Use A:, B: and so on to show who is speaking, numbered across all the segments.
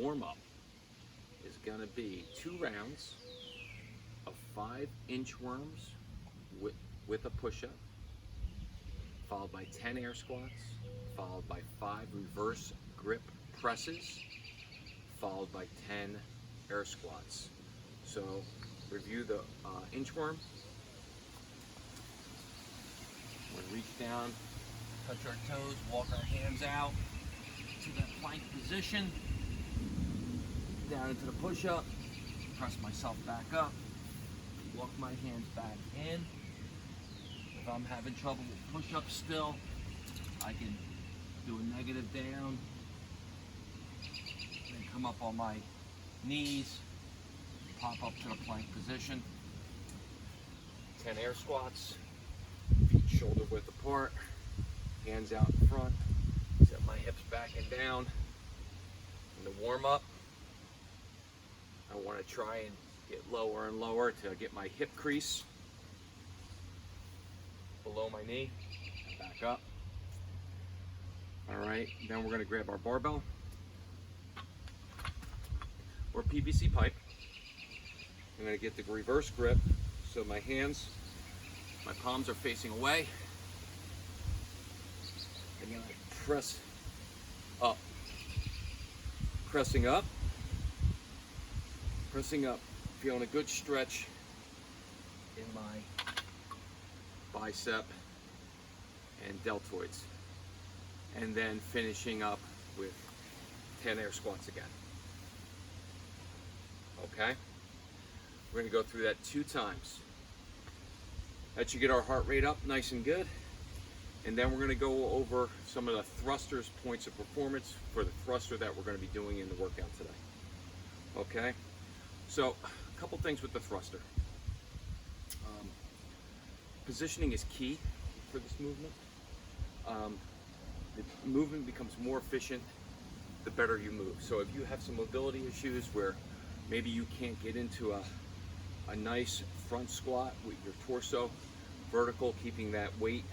A: warm-up is going to be 2 rounds of 5 inchworms with a push-up, followed by 10 air squats, followed by 5 reverse grip presses, followed by 10 air squats. So review the inchworm. We'll reach down, touch our toes, walk our hands out to that plank position, down into the push-up, press myself back up, walk my hands back in. If I'm having trouble with push-ups still, I can do a negative down, then come up on my knees, pop up to the plank position. 10 air squats, feet shoulder width apart, hands out in front, set my hips back and down. In the warm-up, I want to try and get lower and lower to get my hip crease below my knee, back up. All right, then we're going to grab our barbell or PVC pipe. I'm going to get the reverse grip so my hands, my palms are facing away. I'm going to press up, pressing up, feeling a good stretch in my bicep and deltoids, and then finishing up with 10 air squats again. Okay, we're going to go through that 2 times. That should get our heart rate up nice and good, and then we're going to go over some of the thrusters, points of performance for the thruster that we're going to be doing in the workout today. Okay, so a couple things with the thruster. Positioning is key for this movement. The movement becomes more efficient the better you move. So if you have some mobility issues where maybe you can't get into a nice front squat with your torso vertical, keeping that weight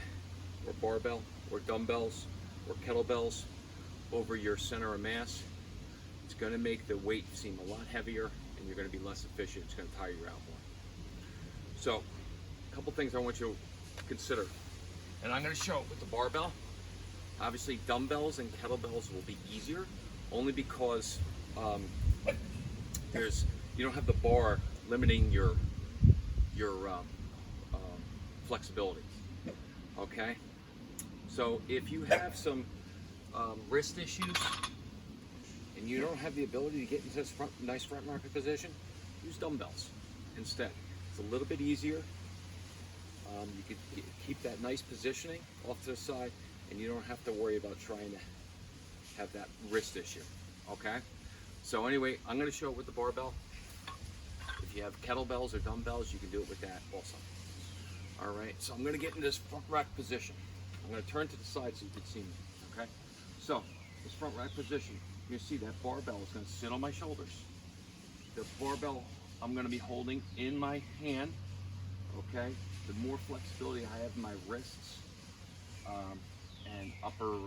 A: or barbell or dumbbells or kettlebells over your center of mass, it's going to make the weight seem a lot heavier and you're going to be less efficient. It's going to tire you out more. So a couple things I want you to consider, and I'm going to show it with the barbell. Obviously dumbbells and kettlebells will be easier only because you don't have the bar limiting your flexibility. Okay, so if you have some wrist issues and you don't have the ability to get into this nice front market position, use dumbbells instead. It's a little bit easier. You could keep that nice positioning off to the side, and you don't have to worry about trying to have that wrist issue. Okay, so anyway, I'm going to show it with the barbell. If you have kettlebells or dumbbells, you can do it with that also. All right, so I'm going to get in this front rack position. I'm going to turn to the side so you can see me. Okay, so this front rack position, you see that barbell is going to sit on my shoulders. The barbell I'm going to be holding in my hand. Okay, the more flexibility I have in my wrists and upper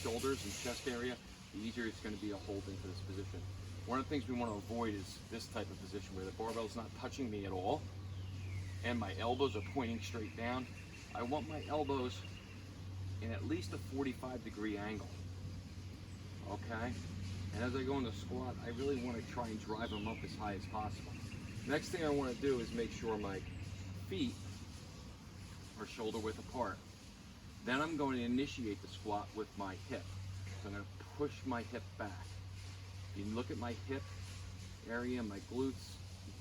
A: shoulders and chest area, the easier it's going to be to hold into this position. One of the things we want to avoid is this type of position where the barbell is not touching me at all and my elbows are pointing straight down. I want my elbows in at least a 45-degree angle. Okay, and as I go into squat, I really want to try and drive them up as high as possible. Next thing I want to do is make sure my feet are shoulder width apart. Then I'm going to initiate the squat with my hip. So I'm going to push my hip back. You can look at my hip area, my glutes,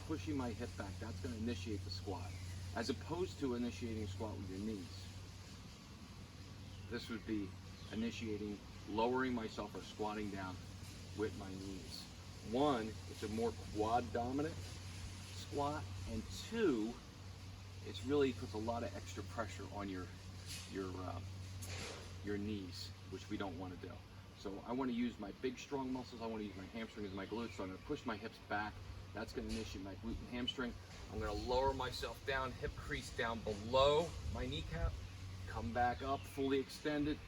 A: pushing my hip back. That's going to initiate the squat, as opposed to initiating a squat with your knees. This would be initiating, lowering myself or squatting down with my knees. One, it's a more quad dominant squat, and two, it's really puts a lot of extra pressure on your knees, which we don't want to do. So I want to use my big strong muscles. I want to use my hamstrings and my glutes. So I'm going to push my hips back. That's going to initiate my glute and hamstring. I'm going to lower myself down, hip crease down below my kneecap. Come back up, fully extended.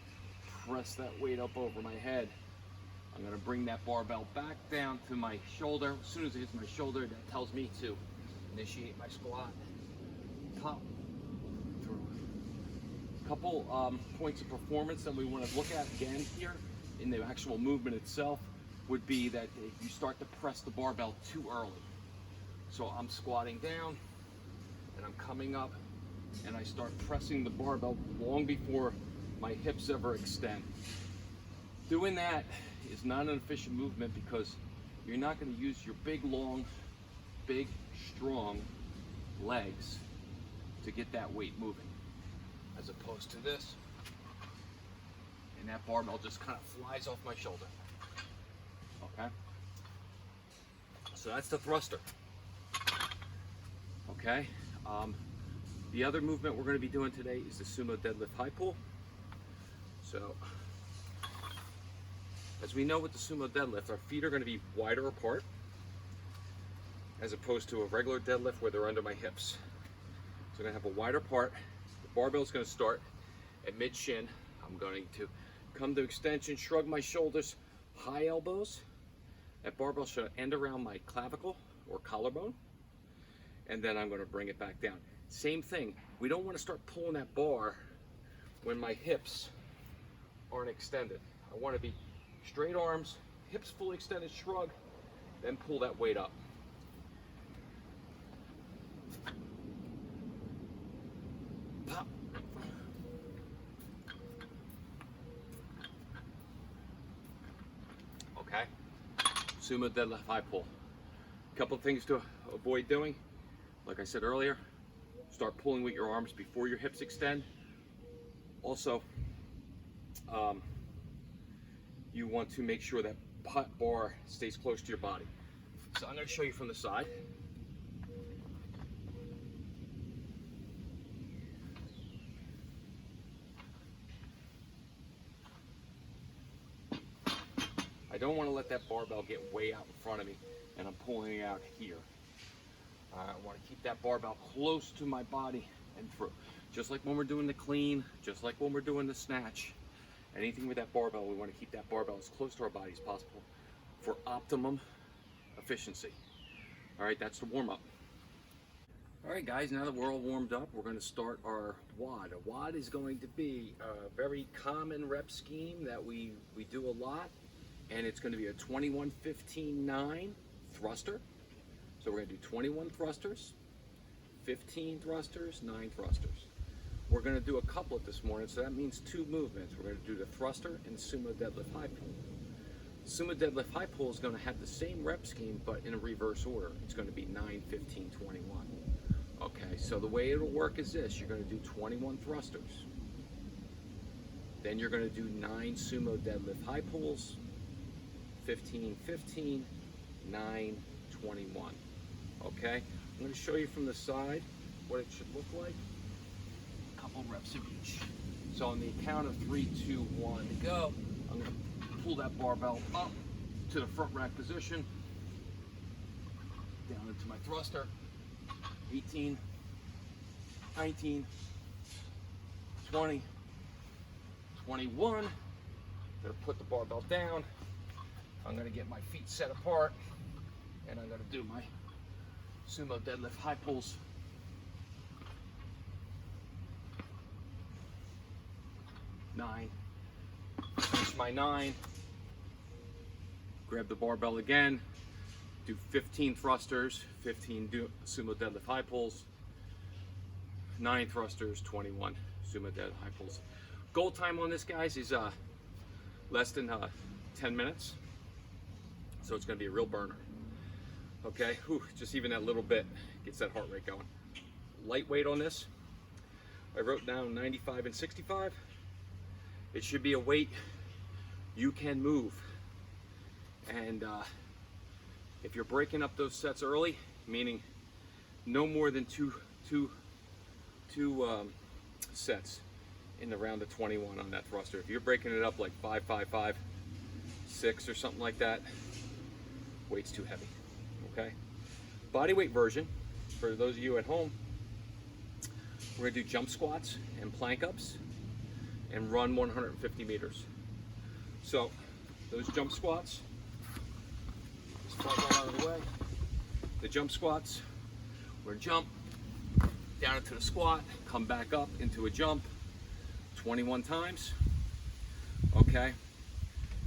A: Press that weight up over my head. I'm gonna bring that barbell back down to my shoulder. As soon as it hits my shoulder, that tells me to initiate my squat. Pop through. A couple points of performance that we want to look at again here in the actual movement itself would be that you start to press the barbell too early. So I'm squatting down and I'm coming up and I start pressing the barbell long before my hips ever extend. Doing that is not an efficient movement because you're not going to use your big, long, big, strong legs to get that weight moving, as opposed to this, and that barbell just kind of flies off my shoulder. Okay, so that's the thruster. Okay, the other movement we're going to be doing today is the sumo deadlift high pull. So as we know with the sumo deadlift, our feet are going to be wider apart as opposed to a regular deadlift where they're under my hips. So I'm going to have a wider part. The barbell is going to start at mid shin. I'm going to come to extension, shrug my shoulders, high elbows. That barbell should end around my clavicle or collarbone. And then I'm going to bring it back down. Same thing. We don't want to start pulling that bar when my hips aren't extended. I want to be straight arms, hips fully extended, shrug, then pull that weight up. Pop. Okay. Sumo deadlift high pull. Couple of things to avoid doing. Like I said earlier, start pulling with your arms before your hips extend. Also, you want to make sure that bar stays close to your body. So I'm going to show you from the side. I don't want to let that barbell get way out in front of me and I'm pulling it out here. I want to keep that barbell close to my body and through. Just like when we're doing the clean, just like when we're doing the snatch. Anything with that barbell, we want to keep that barbell as close to our body as possible for optimum efficiency. All right, that's the warm-up. All right, guys, now that we're all warmed up, we're going to start our WOD. A WOD is going to be a very common rep scheme that we do a lot, and it's going to be a 21-15-9 thruster. So we're going to do 21 thrusters, 15 thrusters, 9 thrusters. We're going to do a couplet this morning, so that means 2 movements. We're going to do the thruster and sumo deadlift high pull. Sumo deadlift high pull is going to have the same rep scheme, but in a reverse order. It's going to be 9, 15, 21. Okay, so the way it'll work is this. You're going to do 21 thrusters. Then you're going to do 9 sumo deadlift high pulls, 15, 15, 9, 21. Okay, I'm going to show you from the side what it should look like. A couple reps of each. So on the count of 3, 2, 1, go. I'm going to pull that barbell up to the front rack position, down into my thruster. 18, 19, 20, 21. I'm going to put the barbell down. I'm going to get my feet set apart, and I'm going to do my sumo deadlift high pulls. 9. Finish my 9. Grab the barbell again. Do 15 thrusters, 15 sumo deadlift high pulls, 9 thrusters, 21 sumo deadlift high pulls. Goal time on this, guys, is less than 10 minutes. So it's going to be a real burner. Okay, whew, just even that little bit gets that heart rate going. Lightweight on this, I wrote down 95 and 65. It should be a weight you can move. And if you're breaking up those sets early, meaning no more than two sets in the round of 21 on that thruster. If you're breaking it up like 5, 5, 5, 6 or something like that, weight's too heavy. Okay, body weight version for those of you at home, we're gonna do jump squats and plank ups and run 150 meters. So those jump squats. Just slide that out of the way. The jump squats, we're jump down into the squat, come back up into a jump 21 times. Okay,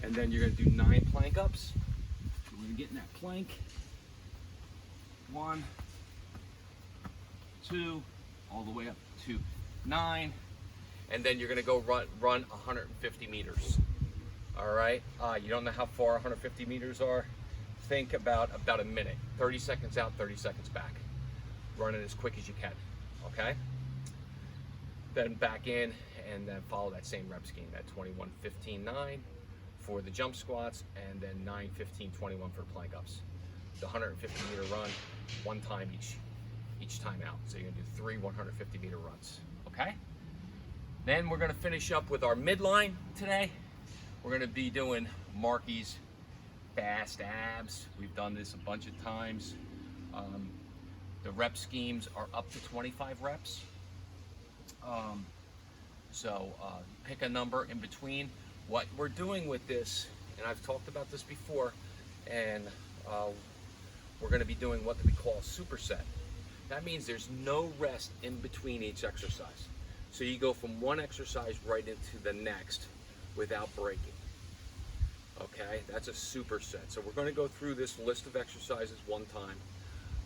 A: and then you're going to do 9 plank ups. We're going to get in that plank. 1, 2, all the way up to 9, and then you're going to go run 150 meters. All right, you don't know how far 150 meters are. Think about a minute, 30 seconds out, 30 seconds back. Run it as quick as you can. Okay. Then back in, and then follow that same rep scheme. That 21, 15, 9 for the jump squats, and then 9, 15, 21 for plank ups. The 150 meter run, 1 time each time out. So you're gonna do 3 150 meter runs. Okay. Then we're gonna finish up with our midline today. We're gonna be doing Marky's fast abs. We've done this a bunch of times. The rep schemes are up to 25 reps. Pick a number in between. What we're doing with this, and I've talked about this before, and we're going to be doing what we call a superset. That means there's no rest in between each exercise. So you go from one exercise right into the next without breaking. Okay, that's a superset. So we're going to go through this list of exercises one time.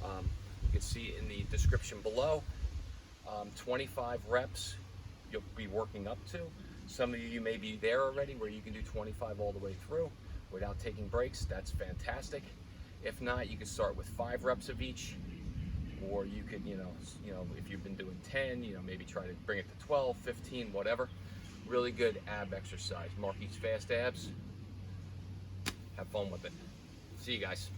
A: You can see in the description below, 25 reps you'll be working up to. Some of you may be there already where you can do 25 all the way through without taking breaks. That's fantastic. If not, you can start with 5 reps of each, or you could, if you've been doing 10, maybe try to bring it to 12, 15, whatever. Really good ab exercise. Marky's fast abs. Have fun with it. See you guys.